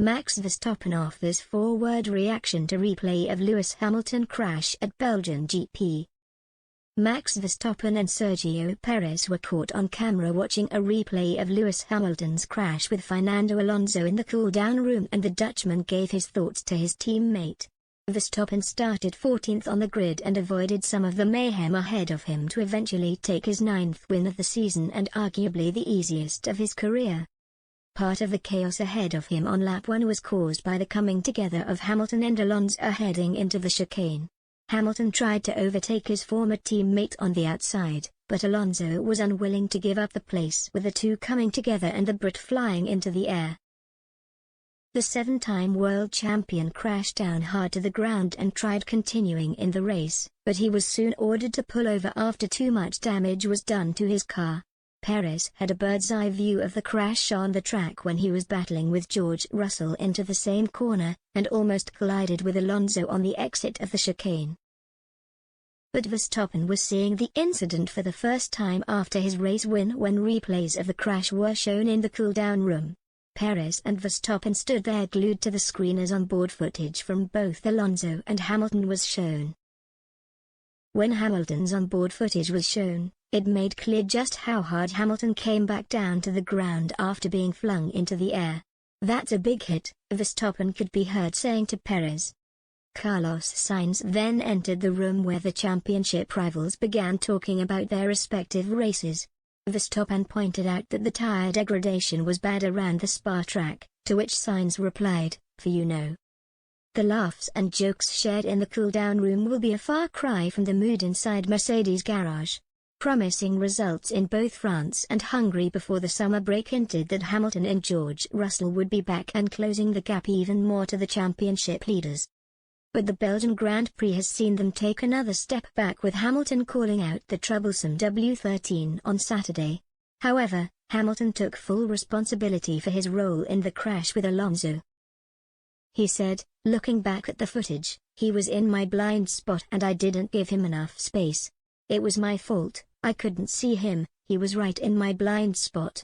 Max Verstappen offers forward reaction to replay of Lewis Hamilton crash at Belgian GP. Max Verstappen and Sergio Perez were caught on camera watching a replay of Lewis Hamilton's crash with Fernando Alonso in the cool-down room, and the Dutchman gave his thoughts to his teammate. Verstappen started 14th on the grid and avoided some of the mayhem ahead of him to eventually take his 9th win of the season and arguably the easiest of his career. Part of the chaos ahead of him on lap 1 was caused by the coming together of Hamilton and Alonso heading into the chicane. Hamilton tried to overtake his former teammate on the outside, but Alonso was unwilling to give up the place with the two coming together and the Brit flying into the air. The 7-time world champion crashed down hard to the ground and tried continuing in the race, but he was soon ordered to pull over after too much damage was done to his car. Perez had a bird's-eye view of the crash on the track when he was battling with George Russell into the same corner, and almost collided with Alonso on the exit of the chicane. But Verstappen was seeing the incident for the first time after his race win when replays of the crash were shown in the cool-down room. Perez and Verstappen stood there glued to the screen as onboard footage from both Alonso and Hamilton was shown. When Hamilton's onboard footage was shown, it made clear just how hard Hamilton came back down to the ground after being flung into the air. "That's a big hit," Verstappen could be heard saying to Perez. Carlos Sainz then entered the room where the championship rivals began talking about their respective races. Verstappen pointed out that the tire degradation was bad around the Spa track, to which Sainz replied, "For you know." The laughs and jokes shared in the cool-down room will be a far cry from the mood inside Mercedes' garage. Promising results in both France and Hungary before the summer break hinted that Hamilton and George Russell would be back and closing the gap even more to the championship leaders. But the Belgian Grand Prix has seen them take another step back, with Hamilton calling out the troublesome W13 on Saturday. However, Hamilton took full responsibility for his role in the crash with Alonso. He said, "Looking back at the footage, he was in my blind spot and I didn't give him enough space. It was my fault, I couldn't see him, he was right in my blind spot."